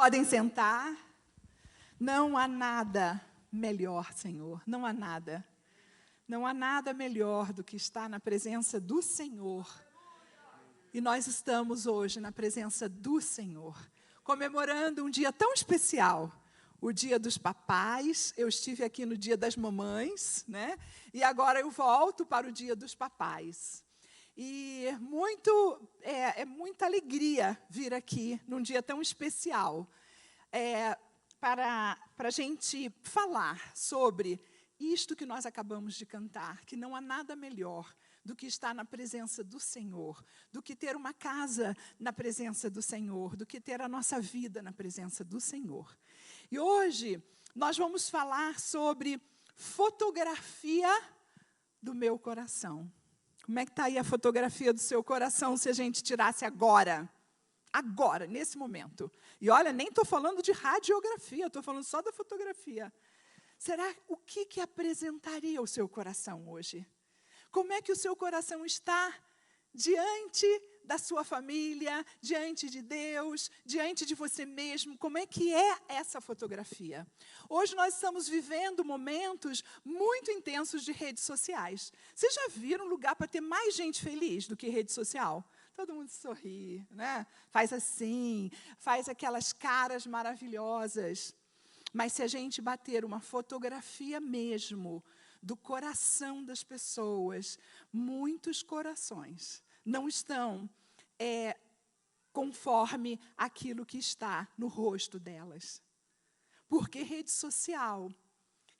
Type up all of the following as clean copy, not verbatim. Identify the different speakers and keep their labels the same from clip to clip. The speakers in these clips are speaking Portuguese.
Speaker 1: Podem sentar. Não há nada melhor, Senhor, não há nada. Não há nada melhor do que estar na presença do Senhor. E nós estamos hoje na presença do Senhor, comemorando um dia tão especial, o dia dos papais. Eu estive aqui no dia das mamães, né? E agora eu volto para o dia dos papais. E é muita alegria vir aqui num dia tão especial para a gente falar sobre isto que nós acabamos de cantar, que não há nada melhor do que estar na presença do Senhor, do que ter uma casa na presença do Senhor, do que ter a nossa vida na presença do Senhor. E hoje nós vamos falar sobre fotografia do meu coração. Como é que está aí a fotografia do seu coração se a gente tirasse agora? Agora, nesse momento. E olha, nem estou falando de radiografia, estou falando só da fotografia. Será o que apresentaria o seu coração hoje? Como é que o seu coração está diante da sua família, diante de Deus, diante de você mesmo? Como é que é essa fotografia? Hoje nós estamos vivendo momentos muito intensos de redes sociais. Vocês já viram um lugar para ter mais gente feliz do que rede social? Todo mundo sorri, né? Faz assim, faz aquelas caras maravilhosas. Mas se a gente bater uma fotografia mesmo do coração das pessoas, muitos corações não estão conforme aquilo que está no rosto delas. Porque rede social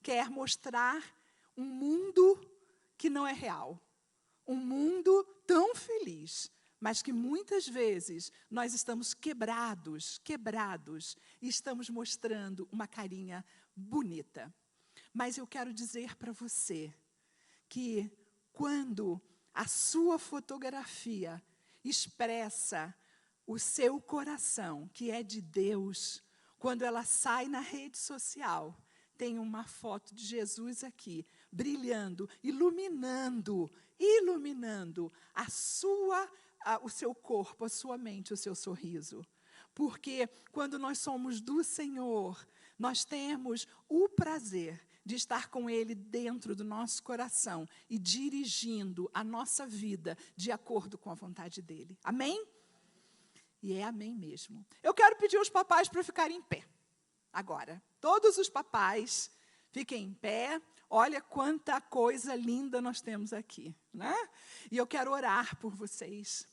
Speaker 1: quer mostrar um mundo que não é real. Um mundo tão feliz, mas que muitas vezes nós estamos quebrados, e estamos mostrando uma carinha bonita. Mas eu quero dizer para você que quando a sua fotografia expressa o seu coração, que é de Deus, quando ela sai na rede social, tem uma foto de Jesus aqui, brilhando, iluminando o seu corpo, a sua mente, o seu sorriso. Porque quando nós somos do Senhor, nós temos o prazer de estar com Ele dentro do nosso coração e dirigindo a nossa vida de acordo com a vontade dEle. Amém? E é amém mesmo. Eu quero pedir aos papais para ficarem em pé. Agora, todos os papais, fiquem em pé. Olha quanta coisa linda nós temos aqui, né? E eu quero orar por vocês.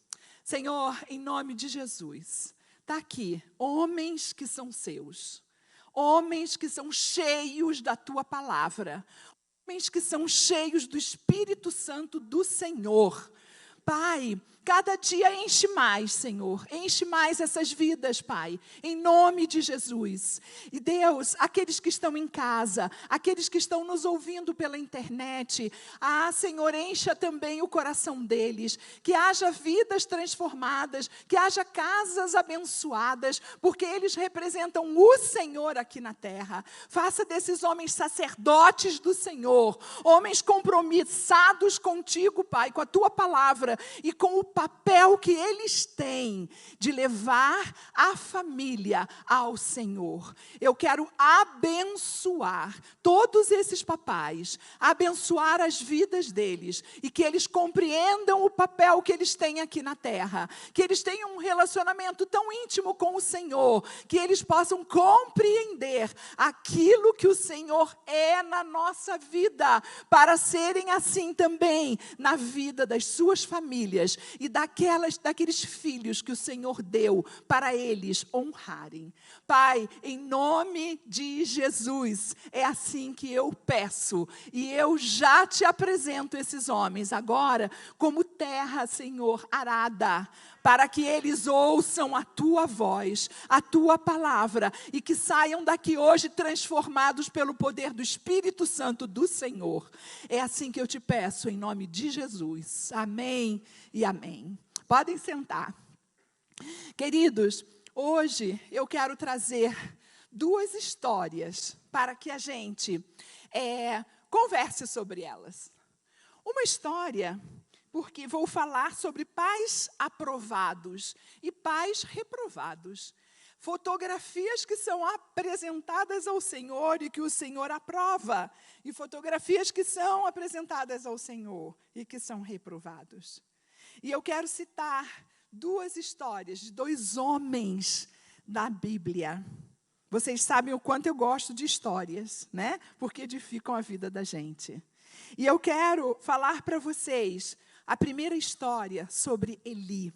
Speaker 1: Senhor, em nome de Jesus, está aqui homens que são seus, homens que são cheios da Tua palavra, homens que são cheios do Espírito Santo do Senhor. Pai, cada dia enche mais, Senhor, enche mais essas vidas, Pai, em nome de Jesus. E Deus, aqueles que estão em casa, aqueles que estão nos ouvindo pela internet, Senhor, encha também o coração deles, que haja vidas transformadas, que haja casas abençoadas, porque eles representam o Senhor aqui na terra. Faça desses homens sacerdotes do Senhor, homens compromissados contigo, Pai, com a Tua palavra, e com o papel que eles têm de levar a família ao Senhor. Eu quero abençoar todos esses papais, abençoar as vidas deles, e que eles compreendam o papel que eles têm aqui na terra, que eles tenham um relacionamento tão íntimo com o Senhor, que eles possam compreender aquilo que o Senhor é na nossa vida, para serem assim também na vida das suas famílias e daqueles filhos que o Senhor deu para eles honrarem. Pai, em nome de Jesus, é assim que eu peço, e eu já te apresento esses homens agora como terra, Senhor, arada, para que eles ouçam a Tua voz, a Tua palavra, e que saiam daqui hoje transformados pelo poder do Espírito Santo do Senhor. É assim que eu te peço, em nome de Jesus. Amém e amém. Podem sentar. Queridos, hoje eu quero trazer duas histórias para que a gente converse sobre elas. Uma história, porque vou falar sobre pais aprovados e pais reprovados. fotografias que são apresentadas ao Senhor e que o Senhor aprova, e fotografias que são apresentadas ao Senhor e que são reprovados. E eu quero citar 2 histórias de 2 homens da Bíblia. Vocês sabem o quanto eu gosto de histórias, né? Porque edificam a vida da gente. E eu quero falar para vocês a primeira história sobre Eli,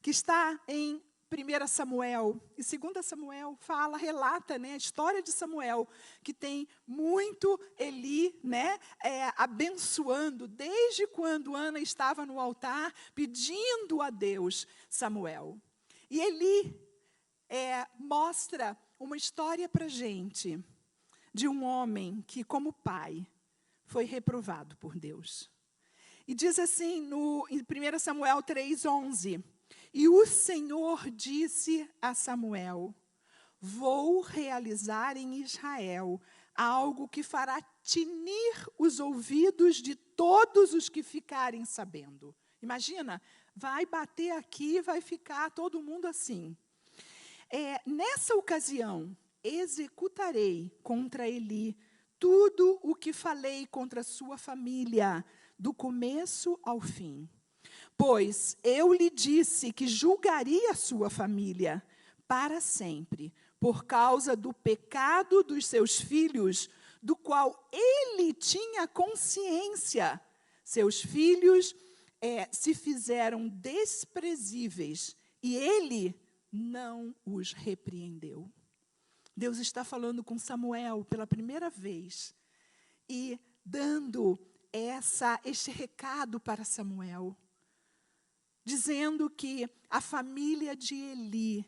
Speaker 1: que está em 1 Samuel e 2 Samuel relata, né, a história de Samuel, que tem muito Eli, né, abençoando, desde quando Ana estava no altar, pedindo a Deus Samuel. E Eli mostra uma história para a gente, de um homem que, como pai, foi reprovado por Deus. E diz assim, em 1 Samuel 3:11, e o Senhor disse a Samuel, vou realizar em Israel algo que fará tinir os ouvidos de todos os que ficarem sabendo. Imagina, vai bater aqui, vai ficar todo mundo assim. Nessa ocasião, executarei contra Eli tudo o que falei contra a sua família, do começo ao fim. Pois eu lhe disse que julgaria a sua família para sempre, por causa do pecado dos seus filhos, do qual ele tinha consciência. Seus filhos se fizeram desprezíveis, e ele não os repreendeu. Deus está falando com Samuel pela primeira vez e dando este recado para Samuel, dizendo que a família de Eli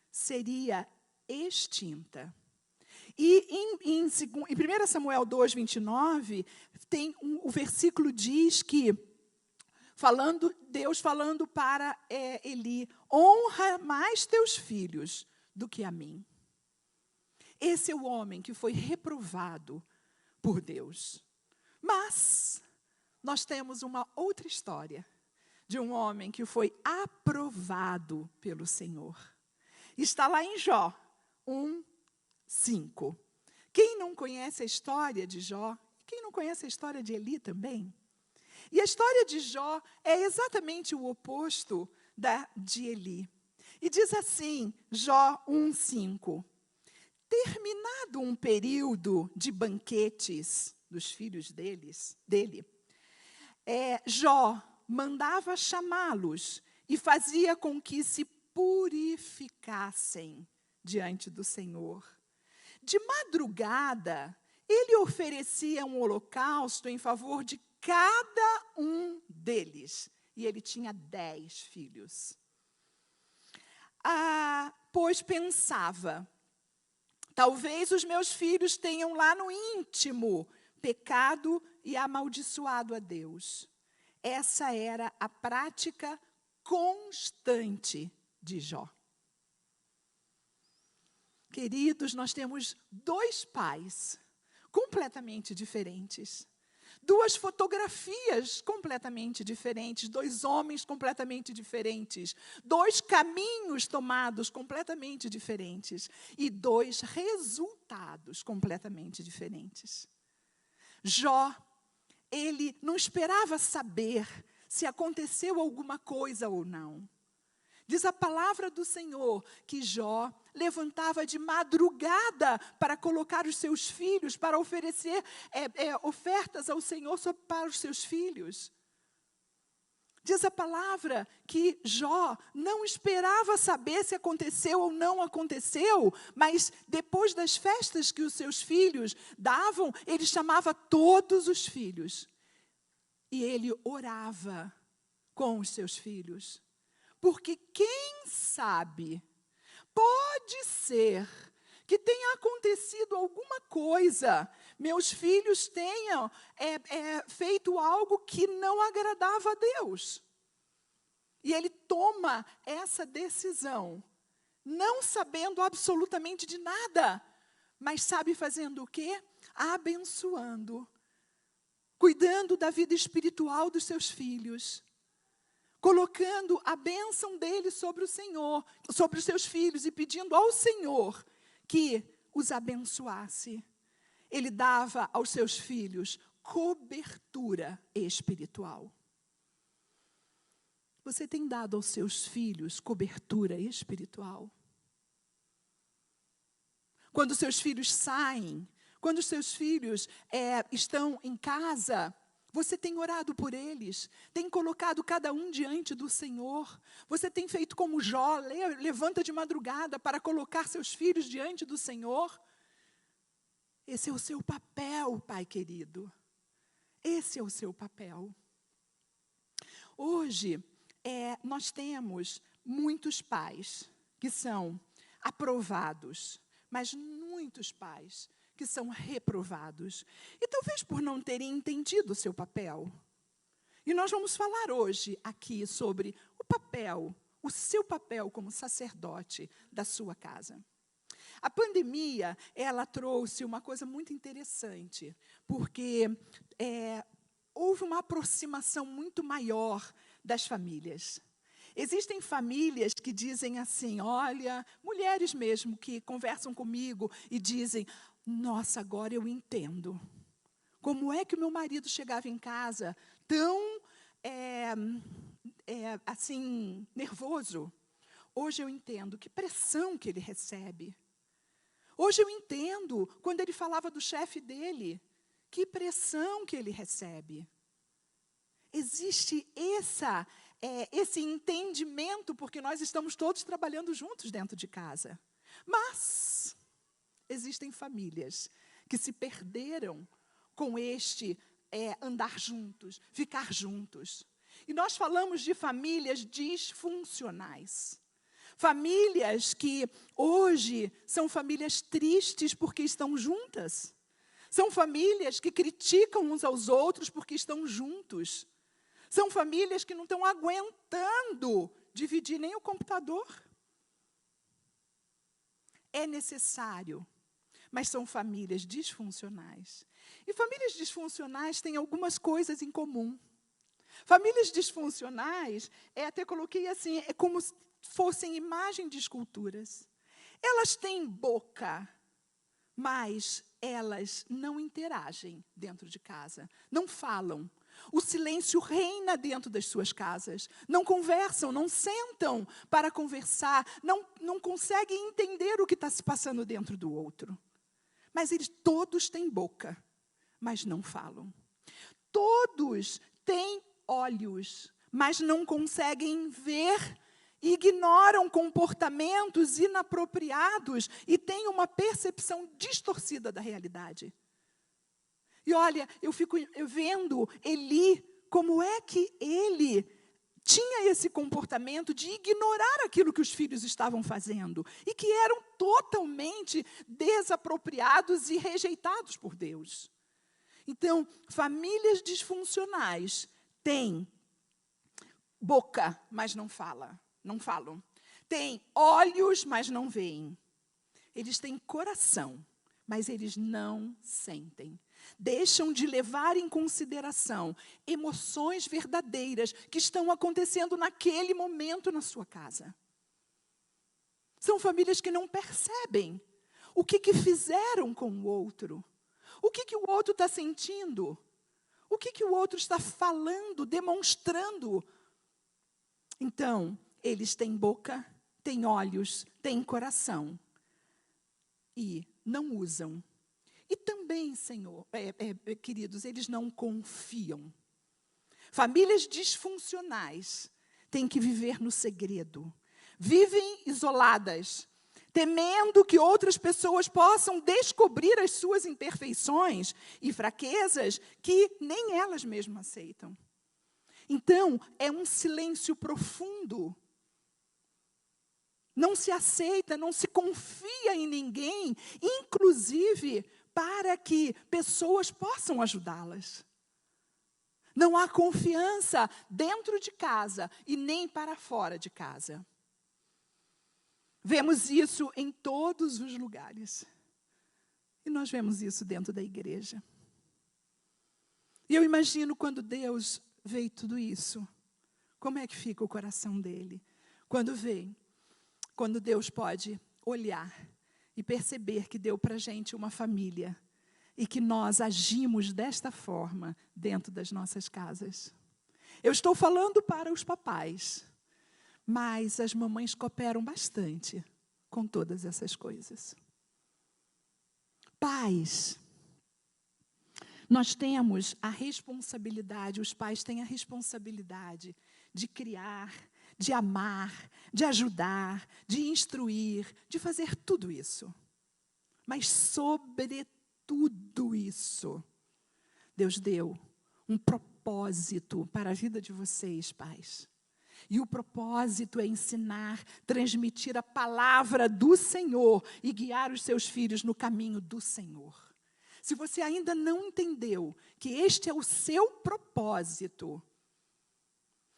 Speaker 1: seria extinta. E em 1 Samuel 2:29, o versículo diz que, Deus falando para Eli, honra mais teus filhos do que a mim. Esse é o homem que foi reprovado por Deus. Mas nós temos uma outra história de um homem que foi aprovado pelo Senhor. Está lá em Jó 1:5. Quem não conhece a história de Jó, quem não conhece a história de Eli também? E a história de Jó é exatamente o oposto da de Eli. E diz assim, Jó 1:5. Terminado um período de banquetes dos filhos dele, Jó mandava chamá-los e fazia com que se purificassem diante do Senhor. De madrugada, ele oferecia um holocausto em favor de cada um deles. E ele tinha 10 filhos. Pois pensava, talvez os meus filhos tenham lá no íntimo pecado e amaldiçoado a Deus. Essa era a prática constante de Jó. Queridos, nós temos 2 pais completamente diferentes. 2 fotografias completamente diferentes, 2 homens completamente diferentes, 2 caminhos tomados completamente diferentes e 2 resultados completamente diferentes. Jó, ele não esperava saber se aconteceu alguma coisa ou não. Diz a palavra do Senhor que Jó levantava de madrugada para colocar os seus filhos, para oferecer ofertas ao Senhor para os seus filhos. Diz a palavra que Jó não esperava saber se aconteceu ou não aconteceu, mas depois das festas que os seus filhos davam, ele chamava todos os filhos. E ele orava com os seus filhos. Porque quem sabe, pode ser que tenha acontecido alguma coisa, meus filhos tenham feito algo que não agradava a Deus. E ele toma essa decisão, não sabendo absolutamente de nada, mas sabe fazendo o quê? Abençoando, cuidando da vida espiritual dos seus filhos, colocando a bênção dele sobre o Senhor, sobre os seus filhos, e pedindo ao Senhor que os abençoasse. Ele dava aos seus filhos cobertura espiritual. Você tem dado aos seus filhos cobertura espiritual? Quando seus filhos saem, quando os seus filhos estão em casa, você tem orado por eles, tem colocado cada um diante do Senhor. Você tem feito como Jó, levanta de madrugada para colocar seus filhos diante do Senhor. Esse é o seu papel, Pai querido. Esse é o seu papel. Hoje, nós temos muitos pais que são aprovados, mas muitos pais que são reprovados. E talvez por não terem entendido o seu papel. E nós vamos falar hoje aqui sobre o seu papel como sacerdote da sua casa. A pandemia, ela trouxe uma coisa muito interessante, porque houve uma aproximação muito maior das famílias. Existem famílias que dizem assim, olha, mulheres mesmo que conversam comigo e dizem, nossa, agora eu entendo. Como é que o meu marido chegava em casa tão, assim, nervoso? Hoje eu entendo que pressão que ele recebe. Hoje eu entendo quando ele falava do chefe dele, que pressão que ele recebe. Existe esse entendimento, porque nós estamos todos trabalhando juntos dentro de casa. Mas existem famílias que se perderam com este andar juntos, ficar juntos. E nós falamos de famílias disfuncionais. Famílias que hoje são famílias tristes porque estão juntas. São famílias que criticam uns aos outros porque estão juntos. São famílias que não estão aguentando dividir nem o computador. É necessário, mas são famílias disfuncionais. E famílias disfuncionais têm algumas coisas em comum. Famílias disfuncionais, até coloquei assim, é como se fossem imagem de esculturas. Elas têm boca, mas elas não interagem dentro de casa, não falam. O silêncio reina dentro das suas casas. Não conversam, não sentam para conversar, não conseguem entender o que está se passando dentro do outro. Mas eles todos têm boca, mas não falam. Todos têm olhos, mas não conseguem ver, ignoram comportamentos inapropriados e têm uma percepção distorcida da realidade. E olha, eu fico vendo Eli, como é que ele tinha esse comportamento de ignorar aquilo que os filhos estavam fazendo e que eram totalmente desapropriados e rejeitados por Deus. Então, famílias disfuncionais têm boca, mas não falam. Têm olhos, mas não veem. Eles têm coração, mas eles não sentem. Deixam de levar em consideração emoções verdadeiras que estão acontecendo naquele momento na sua casa. São famílias que não percebem o que fizeram com o outro. O que o outro está sentindo. O que o outro está falando, demonstrando. Então, eles têm boca, têm olhos, têm coração. E não usam. E também, Senhor, queridos, eles não confiam. Famílias disfuncionais têm que viver no segredo. Vivem isoladas, temendo que outras pessoas possam descobrir as suas imperfeições e fraquezas que nem elas mesmas aceitam. Então, é um silêncio profundo. Não se aceita, não se confia em ninguém, inclusive para que pessoas possam ajudá-las. Não há confiança dentro de casa e nem para fora de casa. Vemos isso em todos os lugares. E nós vemos isso dentro da igreja. E eu imagino quando Deus veio tudo isso, como é que fica o coração dele quando Deus pode olhar e perceber que deu para a gente uma família e que nós agimos desta forma dentro das nossas casas? Eu estou falando para os papais, mas as mamães cooperam bastante com todas essas coisas. Pais, nós temos a responsabilidade, os pais têm a responsabilidade de criar, de amar, de ajudar, de instruir, de fazer tudo isso. Mas, sobretudo isso, Deus deu um propósito para a vida de vocês, pais. E o propósito é ensinar, transmitir a palavra do Senhor e guiar os seus filhos no caminho do Senhor. Se você ainda não entendeu que este é o seu propósito,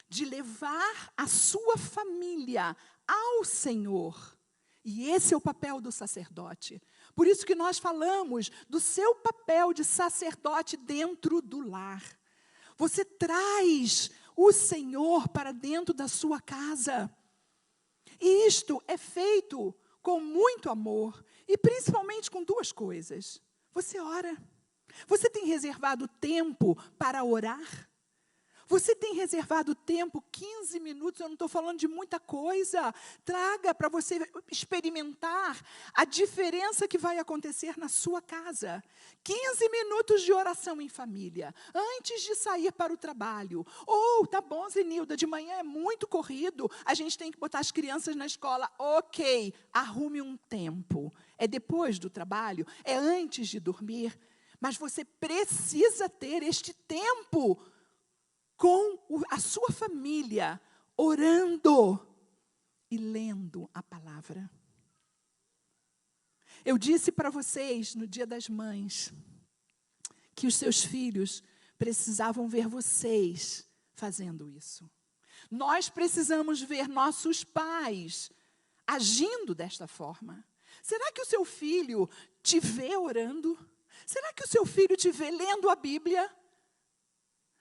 Speaker 1: de levar a sua família ao Senhor, e esse é o papel do sacerdote. Por isso que nós falamos do seu papel de sacerdote dentro do lar. Você traz o Senhor para dentro da sua casa. E isto é feito com muito amor, e principalmente com duas coisas. Você ora. Você tem reservado tempo para orar? Você tem reservado tempo, 15 minutos, eu não estou falando de muita coisa. Traga para você experimentar a diferença que vai acontecer na sua casa. 15 minutos de oração em família, antes de sair para o trabalho. Ou, tá bom, Zenilda, de manhã é muito corrido, a gente tem que botar as crianças na escola. Ok, arrume um tempo. É depois do trabalho, é antes de dormir. Mas você precisa ter este tempo com a sua família, orando e lendo a palavra. Eu disse para vocês, no Dia das Mães, que os seus filhos precisavam ver vocês fazendo isso. Nós precisamos ver nossos pais agindo desta forma. Será que o seu filho te vê orando? Será que o seu filho te vê lendo a Bíblia?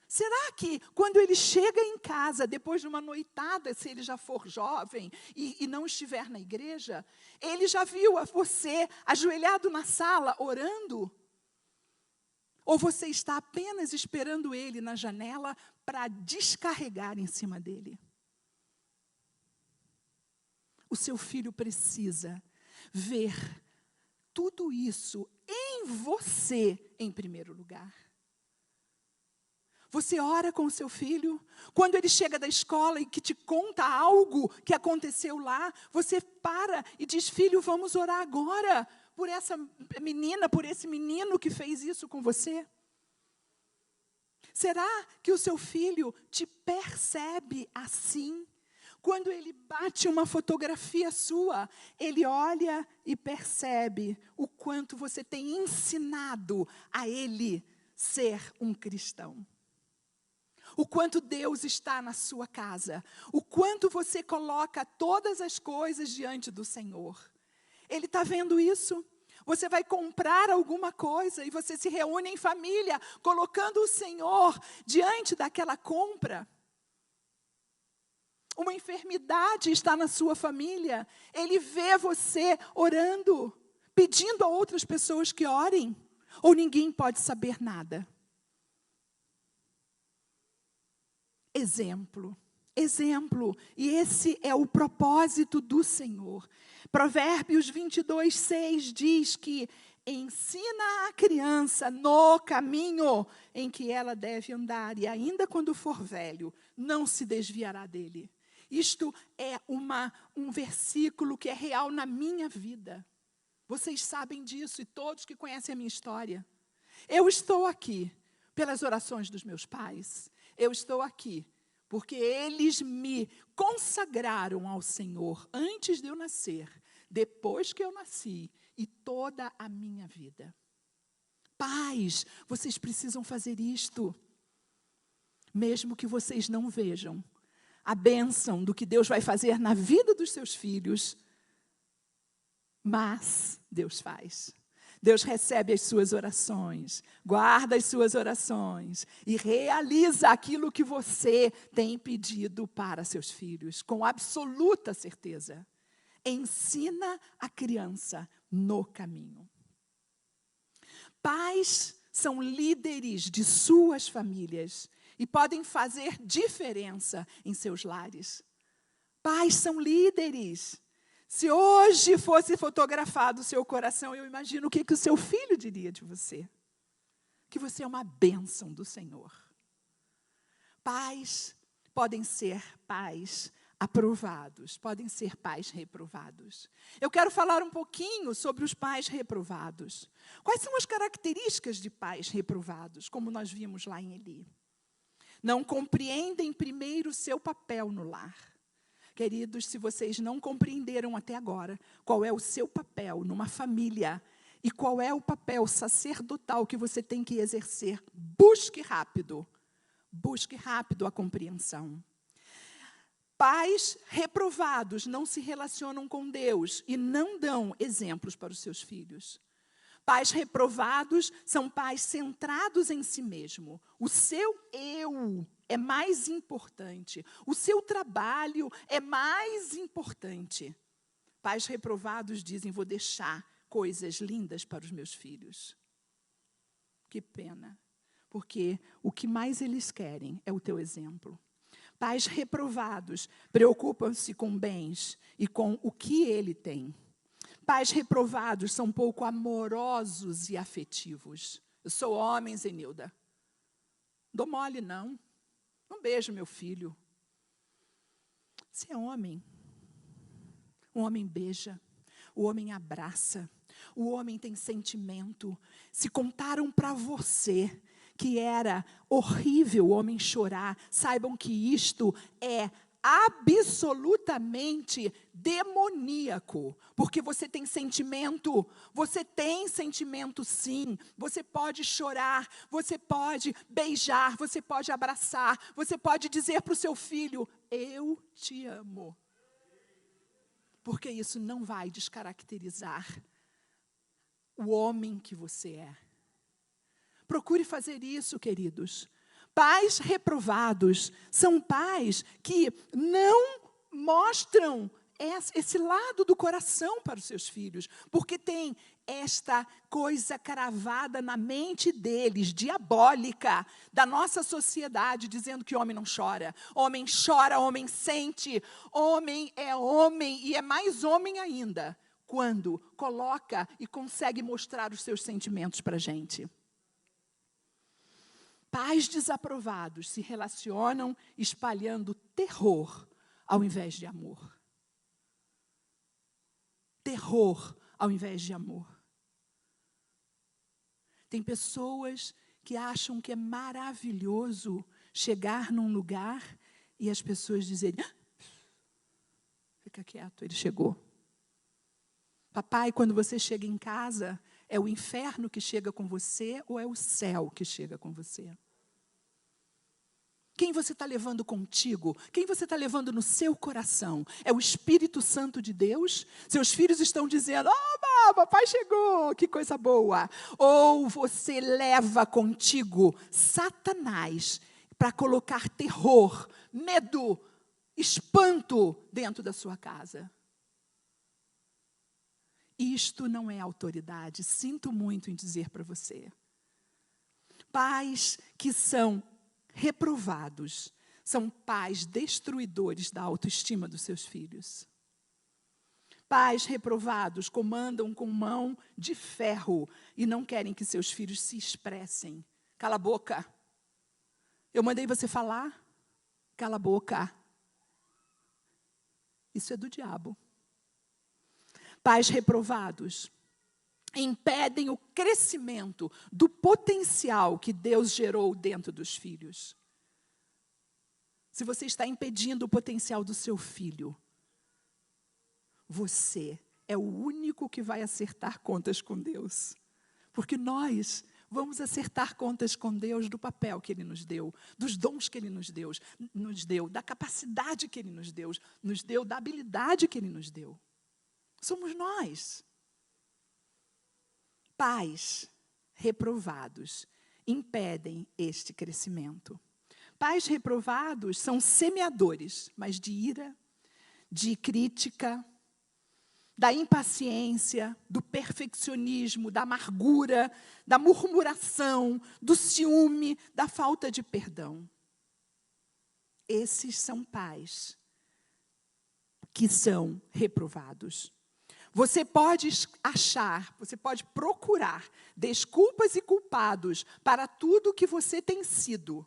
Speaker 1: Será que quando ele chega em casa, depois de uma noitada, se ele já for jovem e não estiver na igreja, ele já viu você ajoelhado na sala orando? Ou você está apenas esperando ele na janela para descarregar em cima dele? O seu filho precisa ver tudo isso em você em primeiro lugar. Você ora com o seu filho? Quando ele chega da escola e que te conta algo que aconteceu lá, você para e diz, filho, vamos orar agora por essa menina, por esse menino que fez isso com você? Será que o seu filho te percebe assim? Quando ele bate uma fotografia sua, ele olha e percebe o quanto você tem ensinado a ele ser um cristão. O quanto Deus está na sua casa. O quanto você coloca todas as coisas diante do Senhor. Ele está vendo isso? Você vai comprar alguma coisa e você se reúne em família, colocando o Senhor diante daquela compra. Uma enfermidade está na sua família. Ele vê você orando, pedindo a outras pessoas que orem. Ou ninguém pode saber nada. Exemplo. E esse é o propósito do Senhor. Provérbios 22:6 diz que ensina a criança no caminho em que ela deve andar, e ainda quando for velho, não se desviará dele. Isto é um versículo que é real na minha vida. Vocês sabem disso, e todos que conhecem a minha história. Eu estou aqui pelas orações dos meus pais. Eu estou aqui porque eles me consagraram ao Senhor antes de eu nascer, depois que eu nasci e toda a minha vida. Pais, vocês precisam fazer isto. Mesmo que vocês não vejam a bênção do que Deus vai fazer na vida dos seus filhos, mas Deus faz. Deus recebe as suas orações, guarda as suas orações e realiza aquilo que você tem pedido para seus filhos, com absoluta certeza. Ensina a criança no caminho. Pais são líderes de suas famílias e podem fazer diferença em seus lares. Pais são líderes. Se hoje fosse fotografado o seu coração, eu imagino o que o seu filho diria de você. Que você é uma bênção do Senhor. Pais podem ser pais aprovados, podem ser pais reprovados. Eu quero falar um pouquinho sobre os pais reprovados. Quais são as características de pais reprovados, como nós vimos lá em Eli? Não compreendem primeiro o seu papel no lar. Queridos, se vocês não compreenderam até agora qual é o seu papel numa família e qual é o papel sacerdotal que você tem que exercer, busque rápido a compreensão. Pais reprovados não se relacionam com Deus e não dão exemplos para os seus filhos. Pais reprovados são pais centrados em si mesmo. O seu eu é mais importante. O seu trabalho é mais importante. Pais reprovados dizem, vou deixar coisas lindas para os meus filhos. Que pena, porque o que mais eles querem é o teu exemplo. Pais reprovados preocupam-se com bens e com o que ele tem. Pais reprovados são pouco amorosos e afetivos. Eu sou homem, Zenilda. Dou mole, não. Não beijo meu filho. Você é homem. O homem beija. O homem abraça. O homem tem sentimento. Se contaram para você que era horrível o homem chorar, saibam que isto é absolutamente demoníaco, porque você tem sentimento sim, você pode chorar, você pode beijar, você pode abraçar, você pode dizer para o seu filho, eu te amo, porque isso não vai descaracterizar o homem que você é. Procure fazer isso, queridos. Pais reprovados são pais que não mostram esse lado do coração para os seus filhos, porque tem esta coisa cravada na mente deles, diabólica, da nossa sociedade, dizendo que homem não chora. Homem chora, homem sente, homem e é mais homem ainda, quando coloca e consegue mostrar os seus sentimentos para a gente. Pais desaprovados se relacionam espalhando terror ao invés de amor. Terror ao invés de amor. Tem pessoas que acham que é maravilhoso chegar num lugar e as pessoas dizerem, fica quieto, ele chegou. Papai, quando você chega em casa, é o inferno que chega com você ou é o céu que chega com você? Quem você está levando contigo? Quem você está levando no seu coração? É o Espírito Santo de Deus? Seus filhos estão dizendo, papai chegou, que coisa boa. Ou você leva contigo Satanás para colocar terror, medo, espanto dentro da sua casa? Isto não é autoridade, sinto muito em dizer para você. Pais que são reprovados são pais destruidores da autoestima dos seus filhos. Pais reprovados comandam com mão de ferro e não querem que seus filhos se expressem. Cala a boca. Eu mandei você falar? Cala a boca. Isso é do diabo. Pais reprovados impedem o crescimento do potencial que Deus gerou dentro dos filhos. Se você está impedindo o potencial do seu filho, você é o único que vai acertar contas com Deus. Porque nós vamos acertar contas com Deus do papel que Ele nos deu, dos dons que Ele nos deu, da capacidade que Ele nos deu, da habilidade que Ele nos deu. Somos nós. Pais reprovados impedem este crescimento. Pais reprovados são semeadores, mas de ira, de crítica, da impaciência, do perfeccionismo, da amargura, da murmuração, do ciúme, da falta de perdão. Esses são pais que são reprovados. Você pode achar, você pode procurar desculpas e culpados para tudo que você tem sido.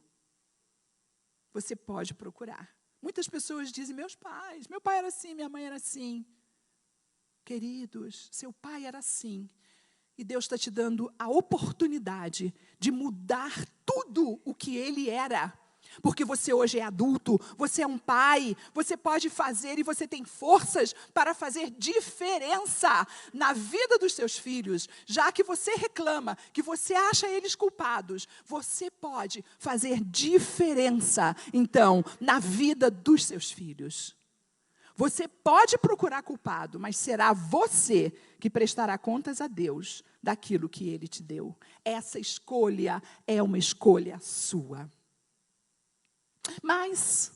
Speaker 1: Você pode procurar. Muitas pessoas dizem, meu pai era assim, minha mãe era assim. Queridos, seu pai era assim. E Deus está te dando a oportunidade de mudar tudo o que ele era. Porque você hoje é adulto, você é um pai, você pode fazer e você tem forças para fazer diferença na vida dos seus filhos. Já que você reclama, que você acha eles culpados, você pode fazer diferença, então, na vida dos seus filhos. Você pode procurar culpado, mas será você que prestará contas a Deus daquilo que Ele te deu. Essa escolha é uma escolha sua. Mas,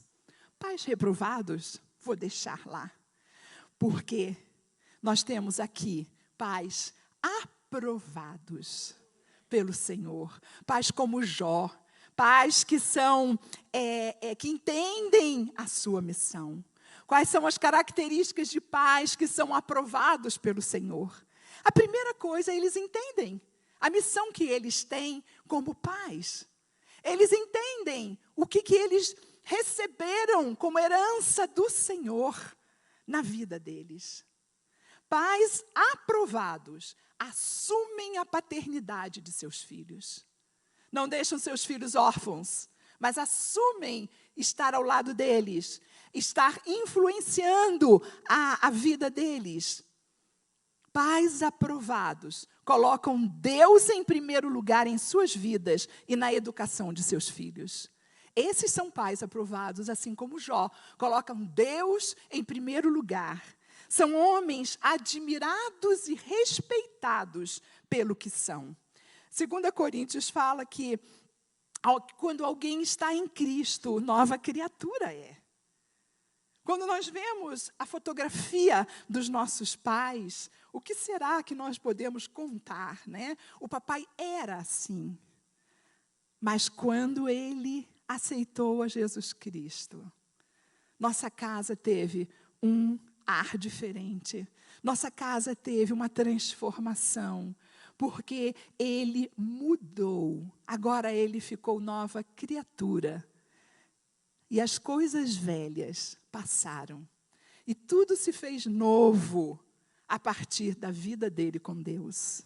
Speaker 1: pais reprovados, vou deixar lá. Porque nós temos aqui pais aprovados pelo Senhor. Pais como Jó. Pais que são, que entendem a sua missão. Quais são as características de pais que são aprovados pelo Senhor? A primeira coisa, eles entendem a missão que eles têm como pais. Eles entendem o que eles receberam como herança do Senhor na vida deles. Pais aprovados assumem a paternidade de seus filhos. Não deixam seus filhos órfãos, mas assumem estar ao lado deles, estar influenciando a vida deles. Pais aprovados colocam Deus em primeiro lugar em suas vidas e na educação de seus filhos. Esses são pais aprovados, assim como Jó, colocam Deus em primeiro lugar. São homens admirados e respeitados pelo que são. 2 Coríntios fala que quando alguém está em Cristo, nova criatura é. Quando nós vemos a fotografia dos nossos pais, o que será que nós podemos contar, né? O papai era assim. Mas quando ele aceitou a Jesus Cristo, nossa casa teve um ar diferente. Nossa casa teve uma transformação, porque ele mudou. Agora ele ficou nova criatura. E as coisas velhas passaram. E tudo se fez novo a partir da vida dele com Deus.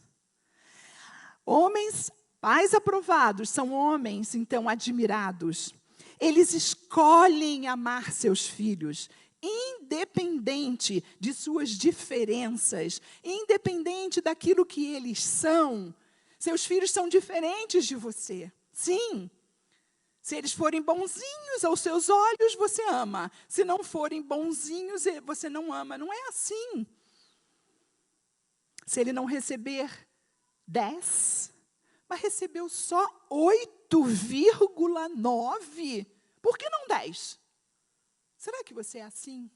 Speaker 1: Pais aprovados, são homens, então, admirados. Eles escolhem amar seus filhos, independente de suas diferenças, independente daquilo que eles são. Seus filhos são diferentes de você. Sim. Se eles forem bonzinhos aos seus olhos, você ama. Se não forem bonzinhos, você não ama. Não é assim. Se ele não receber 10, mas recebeu só 8,9, por que não 10? Será que você é assim?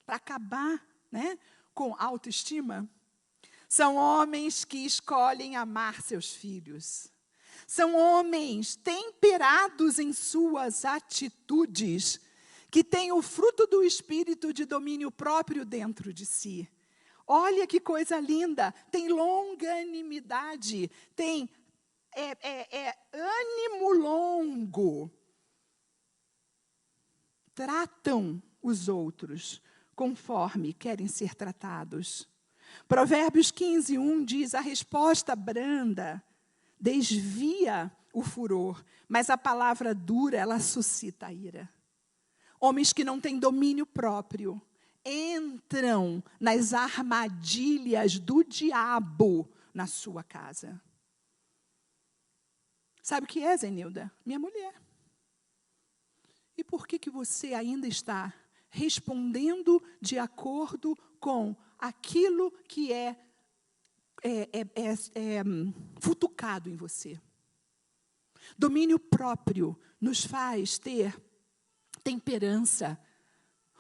Speaker 1: Para acabar, né, com autoestima? São homens que escolhem amar seus filhos. São homens temperados em suas atitudes, que têm o fruto do espírito de domínio próprio dentro de si. Olha que coisa linda, tem longanimidade, tem ânimo longo. Tratam os outros conforme querem ser tratados. Provérbios 15:1 diz, a resposta branda desvia o furor, mas a palavra dura, ela suscita a ira. Homens que não têm domínio próprio entram nas armadilhas do diabo na sua casa. Sabe o que é, Zenilda? Minha mulher. E por que você ainda está respondendo de acordo com aquilo que é futucado em você. Domínio próprio nos faz ter temperança.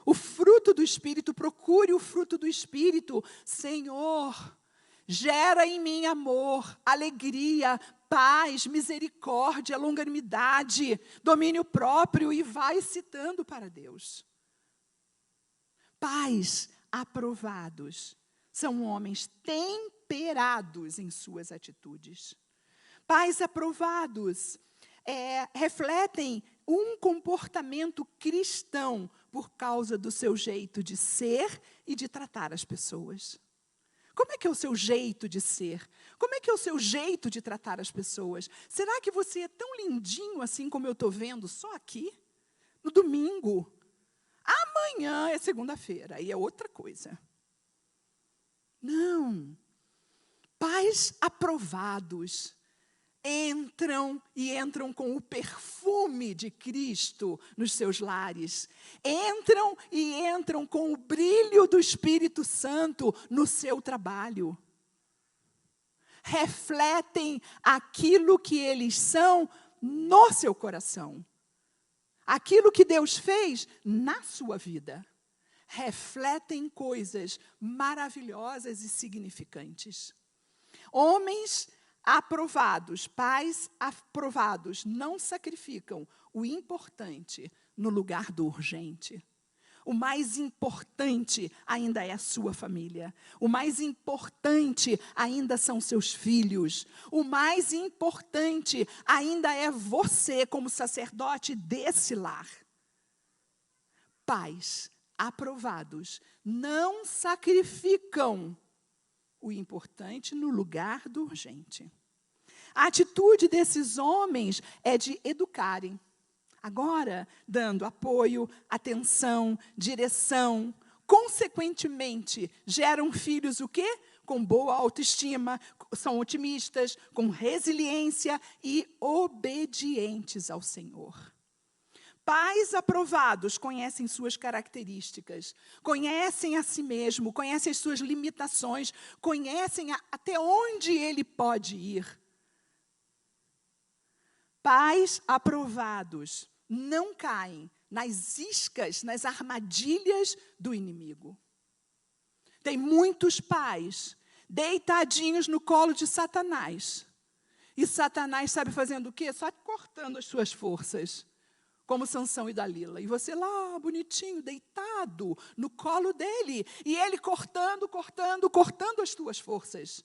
Speaker 1: O fruto do Espírito, procure o fruto do Espírito. Senhor, gera em mim amor, alegria, paz, misericórdia, longanimidade, domínio próprio, e vai citando para Deus. Pais aprovados são homens temperados em suas atitudes. Pais aprovados refletem um comportamento cristão por causa do seu jeito de ser e de tratar as pessoas. Como é que é o seu jeito de ser? Como é que é o seu jeito de tratar as pessoas? Será que você é tão lindinho assim como eu estou vendo só aqui? No domingo? Amanhã é segunda-feira, aí é outra coisa. Não. Pais aprovados entram com o perfume de Cristo nos seus lares. Entram com o brilho do Espírito Santo no seu trabalho. Refletem aquilo que eles são no seu coração. Aquilo que Deus fez na sua vida. Refletem coisas maravilhosas e significantes. Homens aprovados, pais aprovados, não sacrificam o importante no lugar do urgente. O mais importante ainda é a sua família. O mais importante ainda são seus filhos. O mais importante ainda é você como sacerdote desse lar. Pais aprovados não sacrificam o importante no lugar do urgente. A atitude desses homens é de educarem. Agora, dando apoio, atenção, direção. Consequentemente, geram filhos o quê? Com boa autoestima, são otimistas, com resiliência e obedientes ao Senhor. Pais aprovados conhecem suas características, conhecem a si mesmo, conhecem as suas limitações, conhecem até onde ele pode ir. Pais aprovados não caem nas iscas, nas armadilhas do inimigo. Tem muitos pais deitadinhos no colo de Satanás. E Satanás sabe fazendo o quê? Só cortando as suas forças. Como Sansão e Dalila. E você lá, bonitinho, deitado no colo dele. E ele cortando as tuas forças.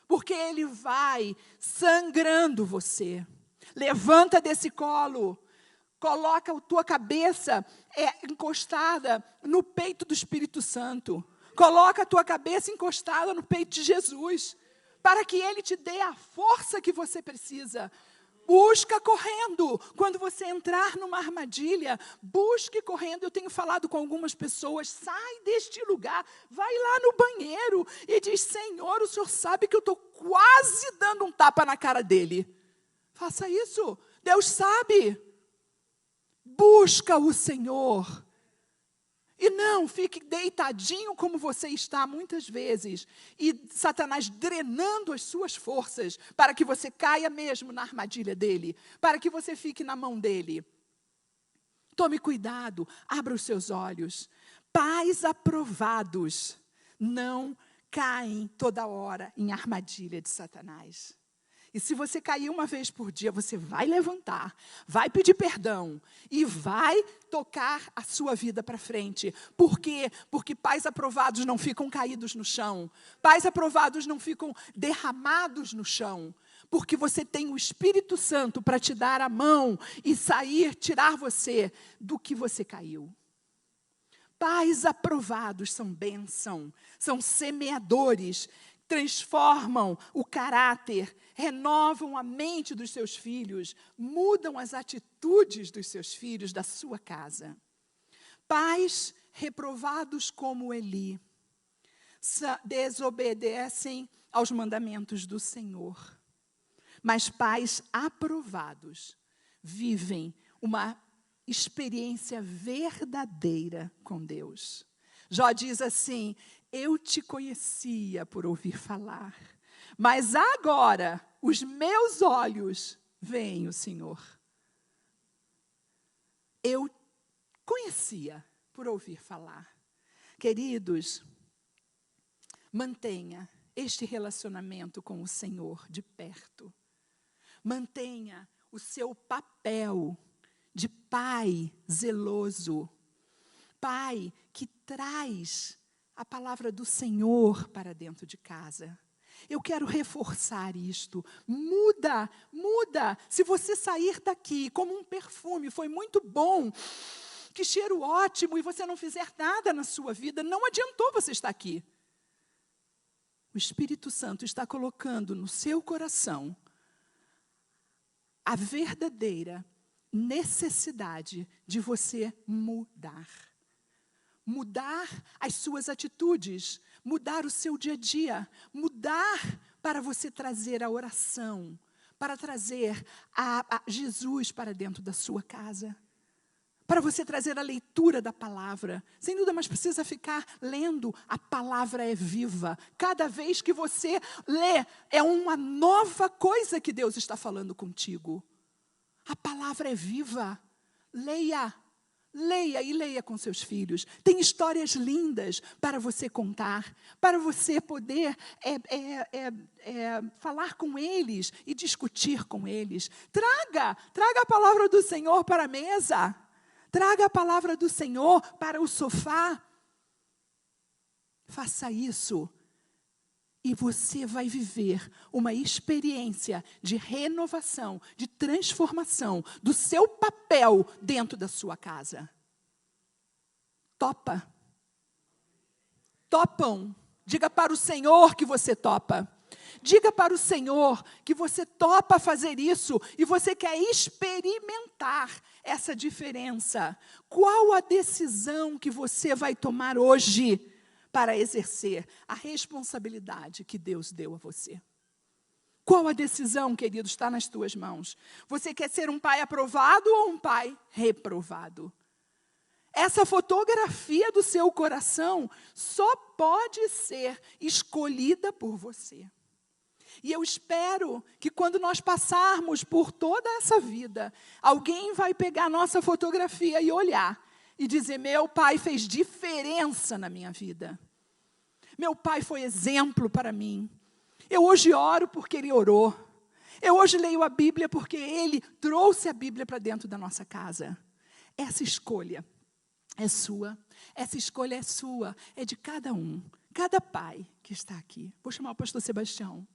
Speaker 1: Porque ele vai sangrando você. Levanta desse colo. Coloca a tua cabeça encostada no peito do Espírito Santo. Coloca a tua cabeça encostada no peito de Jesus. Para que ele te dê a força que você precisa. Busca correndo. Quando você entrar numa armadilha, busque correndo. Eu tenho falado com algumas pessoas, sai deste lugar, vai lá no banheiro e diz, Senhor, o Senhor sabe que eu estou quase dando um tapa na cara dele. Faça isso. Deus sabe. Busca o Senhor. E não fique deitadinho como você está muitas vezes. E Satanás drenando as suas forças para que você caia mesmo na armadilha dele. Para que você fique na mão dele. Tome cuidado, abra os seus olhos. Pais aprovados não caem toda hora em armadilha de Satanás. E se você cair uma vez por dia, você vai levantar, vai pedir perdão e vai tocar a sua vida para frente. Por quê? Porque pais aprovados não ficam caídos no chão. Pais aprovados não ficam derramados no chão. Porque você tem o Espírito Santo para te dar a mão e tirar você do que você caiu. Pais aprovados são bênção, são semeadores, transformam o caráter, renovam a mente dos seus filhos, mudam as atitudes dos seus filhos, da sua casa. Pais reprovados como Eli, desobedecem aos mandamentos do Senhor. Mas pais aprovados vivem uma experiência verdadeira com Deus. Jó diz assim, eu te conhecia por ouvir falar, mas agora os meus olhos veem o Senhor. Eu conhecia por ouvir falar. Queridos, mantenha este relacionamento com o Senhor de perto. Mantenha o seu papel de pai zeloso. Pai que traz a palavra do Senhor para dentro de casa. Eu quero reforçar isto. Muda. Se você sair daqui como um perfume, foi muito bom, que cheiro ótimo, e você não fizer nada na sua vida, não adiantou você estar aqui. O Espírito Santo está colocando no seu coração a verdadeira necessidade de você mudar. Mudar as suas atitudes, mudar o seu dia a dia, mudar para você trazer a oração, para trazer a Jesus para dentro da sua casa, para você trazer a leitura da palavra. Sem dúvida, mas precisa ficar lendo. A palavra é viva. Cada vez que você lê, é uma nova coisa que Deus está falando contigo. A palavra é viva. Leia e leia com seus filhos. Tem histórias lindas para você contar, para você poder falar com eles e discutir com eles. Traga a palavra do Senhor para a mesa. Traga a palavra do Senhor para o sofá. Faça isso. E você vai viver uma experiência de renovação, de transformação do seu papel dentro da sua casa. Topa. Topam. Diga para o Senhor que você topa. Diga para o Senhor que você topa fazer isso e você quer experimentar essa diferença. Qual a decisão que você vai tomar hoje para exercer a responsabilidade que Deus deu a você? Qual a decisão, querido, está nas tuas mãos? Você quer ser um pai aprovado ou um pai reprovado? Essa fotografia do seu coração só pode ser escolhida por você. E eu espero que quando nós passarmos por toda essa vida, alguém vai pegar a nossa fotografia e olhar e dizer: meu pai fez diferença na minha vida. Meu pai foi exemplo para mim. Eu hoje oro porque ele orou. Eu hoje leio a Bíblia porque ele trouxe a Bíblia para dentro da nossa casa. Essa escolha é sua. Essa escolha é sua. É de cada um. Cada pai que está aqui. Vou chamar o pastor Sebastião.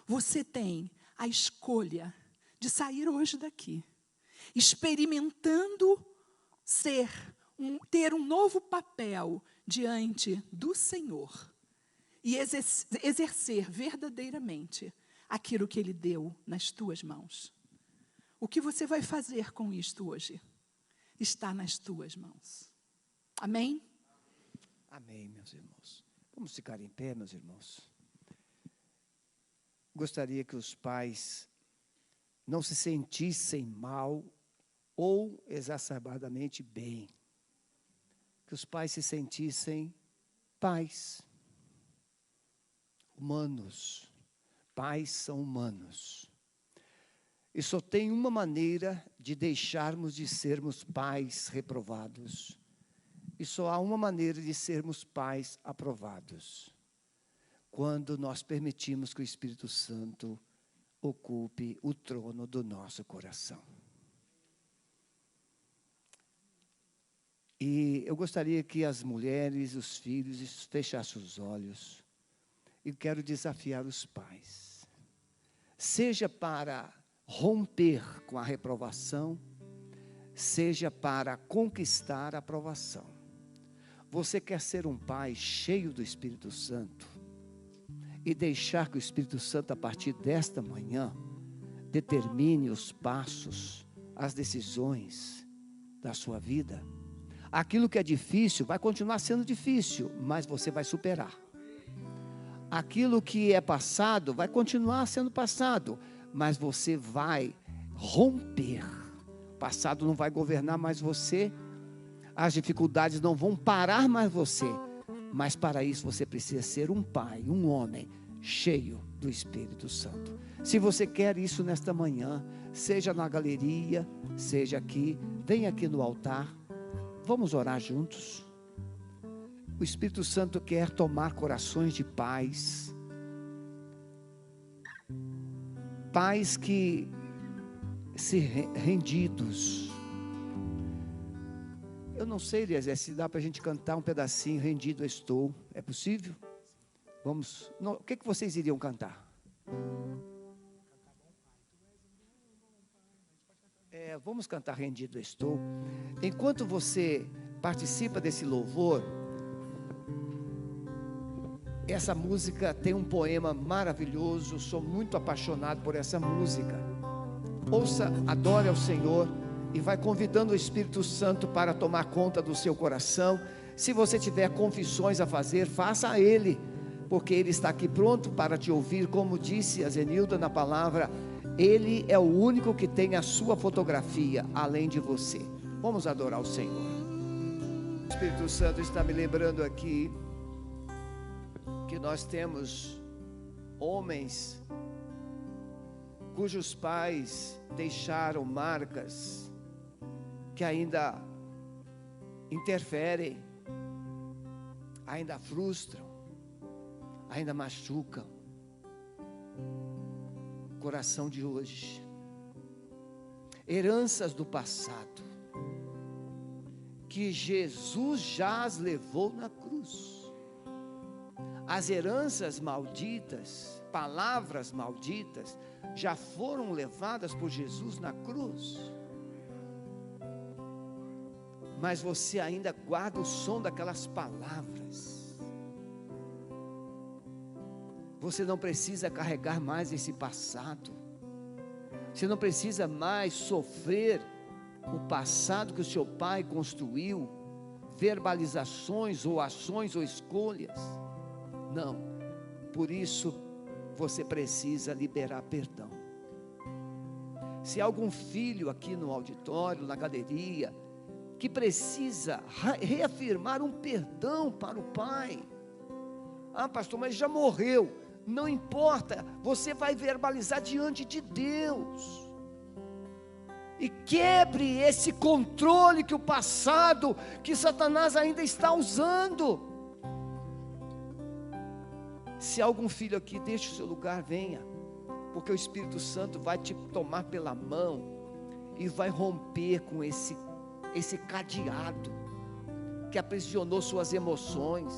Speaker 1: Você tem a escolha de sair hoje daqui, experimentando ter um novo papel diante do Senhor e exercer verdadeiramente aquilo que Ele deu nas tuas mãos. O que você vai fazer com isto hoje está nas tuas mãos. Amém?
Speaker 2: Amém, meus irmãos. Vamos ficar em pé, meus irmãos. Gostaria que os pais não se sentissem mal ou exacerbadamente bem. Que os pais se sentissem pais. Humanos. Pais são humanos. E só tem uma maneira de deixarmos de sermos pais reprovados. E só há uma maneira de sermos pais aprovados. Quando nós permitimos que o Espírito Santo ocupe o trono do nosso coração. E eu gostaria que as mulheres, os filhos, fechassem os olhos. E quero desafiar os pais. Seja para romper com a reprovação, seja para conquistar a aprovação. Você quer ser um pai cheio do Espírito Santo? E deixar que o Espírito Santo, a partir desta manhã, determine os passos, as decisões da sua vida. Aquilo que é difícil vai continuar sendo difícil, mas você vai superar. Aquilo que é passado vai continuar sendo passado, mas você vai romper. O passado não vai governar mais você, as dificuldades não vão parar mais você. Mas para isso você precisa ser um pai, um homem cheio do Espírito Santo. Se você quer isso nesta manhã, seja na galeria, seja aqui, vem aqui no altar, vamos orar juntos. O Espírito Santo quer tomar corações de pais, pais que se rendidos. Eu não sei, Eliezer, se dá para a gente cantar um pedacinho, rendido estou, é possível? Vamos, não, o que vocês iriam cantar? Vamos cantar rendido estou. Enquanto você participa desse louvor, essa música tem um poema maravilhoso, sou muito apaixonado por essa música. Ouça, adore ao Senhor e vai convidando o Espírito Santo para tomar conta do seu coração. Se você tiver confissões a fazer, faça a Ele, porque Ele está aqui pronto para te ouvir. Como disse a Zenilda na palavra, Ele é o único que tem a sua fotografia, além de você. Vamos adorar o Senhor. O Espírito Santo está me lembrando aqui que nós temos homens cujos pais deixaram marcas que ainda interferem, ainda frustram, ainda machucam o coração de hoje. Heranças do passado que Jesus já as levou na cruz. As heranças malditas, palavras malditas, já foram levadas por Jesus na cruz. Mas você ainda guarda o som daquelas palavras. Você não precisa carregar mais esse passado. Você não precisa mais sofrer o passado que o seu pai construiu, verbalizações ou ações ou escolhas. Não, por isso você precisa liberar perdão. Se há algum filho aqui no auditório, na galeria, que precisa reafirmar um perdão para o pai. Ah, pastor, mas já morreu. Não importa, você vai verbalizar diante de Deus. E quebre esse controle que o passado, que Satanás ainda está usando. Se há algum filho aqui, deixe o seu lugar, venha, porque o Espírito Santo vai te tomar pela mão e vai romper com esse cadeado que aprisionou suas emoções,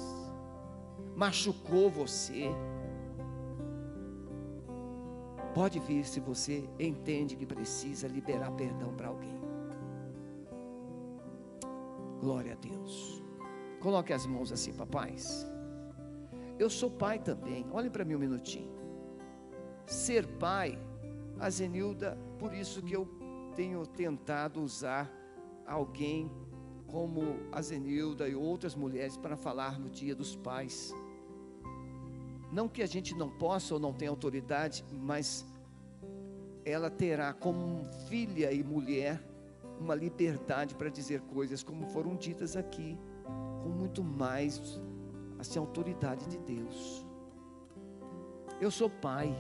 Speaker 2: machucou você. Pode vir se você entende que precisa liberar perdão para alguém. Glória a Deus. Coloque as mãos assim, papais. Eu sou pai também, olhem para mim um minutinho. Ser pai, a Zenilda, por isso que eu tenho tentado usar alguém como a Zenilda e outras mulheres para falar no Dia dos Pais. Não que a gente não possa ou não tenha autoridade, mas ela terá como filha e mulher uma liberdade para dizer coisas como foram ditas aqui, com muito mais assim, autoridade de Deus. Eu sou pai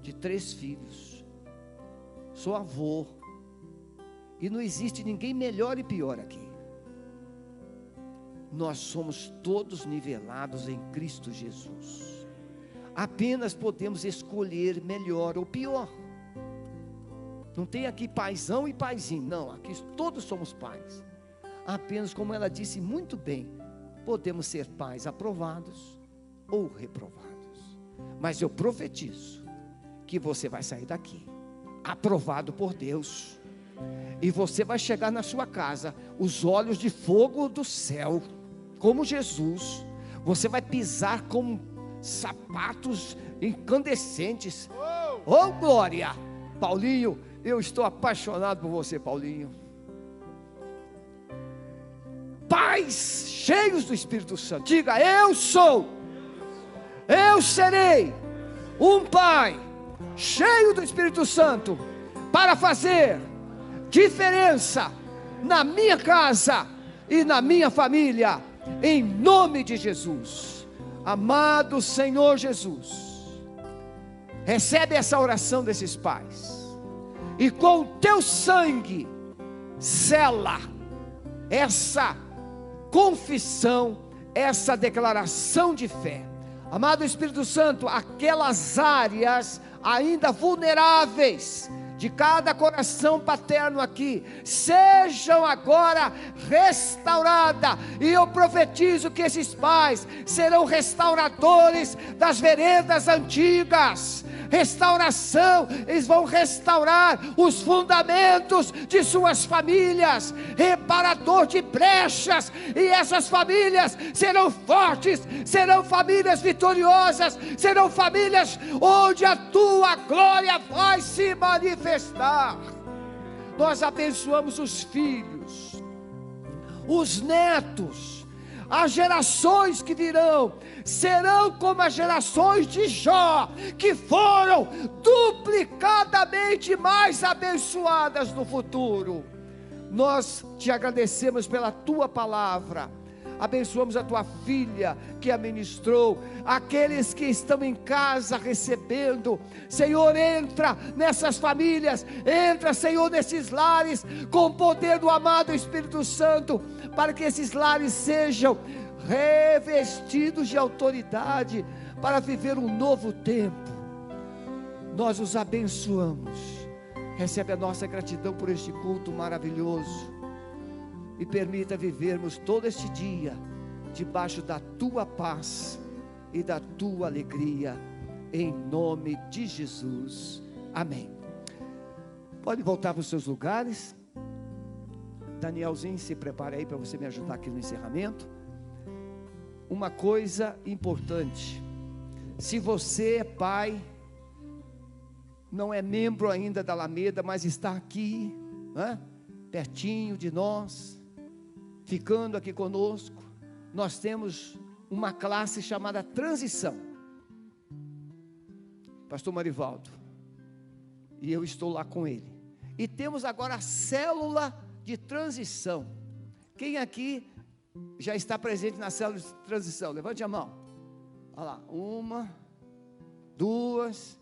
Speaker 2: de 3 filhos, sou avô, e não existe ninguém melhor e pior aqui. Nós somos todos nivelados em Cristo Jesus. Apenas podemos escolher melhor ou pior. Não tem aqui paizão e paizinho, não, aqui todos somos pais. Apenas, como ela disse muito bem, podemos ser pais aprovados ou reprovados. Mas eu profetizo que você vai sair daqui aprovado por Deus, e você vai chegar na sua casa, os olhos de fogo do céu, como Jesus. Você vai pisar com sapatos incandescentes. Oh, glória! Paulinho, eu estou apaixonado por você, Paulinho. Pais cheios do Espírito Santo, diga: eu serei um pai cheio do Espírito Santo, para fazer diferença na minha casa e na minha família. em nome de Jesus. Amado Senhor Jesus, recebe essa oração desses pais, e com o teu sangue, sela essa confissão, essa declaração de fé. Amado Espírito Santo, aquelas áreas ainda vulneráveis de cada coração paterno aqui, sejam agora restauradas, e eu profetizo que esses pais serão restauradores das veredas antigas. Restauração, eles vão restaurar os fundamentos de suas famílias, reparador de brechas, e essas famílias serão fortes, serão famílias vitoriosas, serão famílias onde a tua glória vai se manifestar. Nós abençoamos os filhos, os netos, as gerações que virão serão como as gerações de Jó, que foram duplicadamente mais abençoadas no futuro. Nós te agradecemos pela tua palavra, abençoamos a tua filha que a ministrou, aqueles que estão em casa recebendo. Senhor, entra nessas famílias, entra, Senhor, nesses lares, com o poder do amado Espírito Santo, para que esses lares sejam revestidos de autoridade, para viver um novo tempo. Nós os abençoamos. Recebe a nossa gratidão por este culto maravilhoso, e permita vivermos todo este dia debaixo da tua paz e da tua alegria, em nome de Jesus, amém. Pode voltar para os seus lugares. Danielzinho, se prepare aí para você me ajudar aqui no encerramento. Uma coisa importante: se você é pai, não é membro ainda da Alameda, mas está aqui, pertinho de nós, ficando aqui conosco, nós temos uma classe chamada Transição. Pastor Marivaldo e eu estou lá com ele, e temos agora a célula de transição. Quem aqui já está presente na célula de transição? Levante a mão. Olha lá, 1, 2,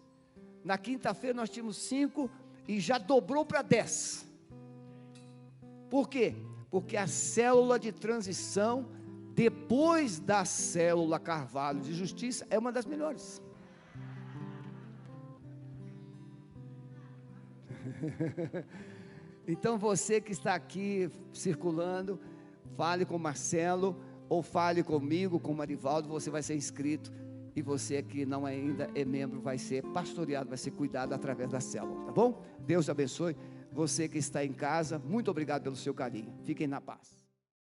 Speaker 2: na quinta-feira nós tínhamos 5, e já dobrou para 10, por quê? Porque a célula de transição, depois da célula Carvalho de Justiça, é uma das melhores. Então você que está aqui circulando, fale com o Marcelo, ou fale comigo, com o Marivaldo, você vai ser inscrito, e você que não ainda é membro, vai ser pastoreado, vai ser cuidado através da célula, tá bom? Deus abençoe. Você que está em casa, muito obrigado pelo seu carinho. Fiquem na paz.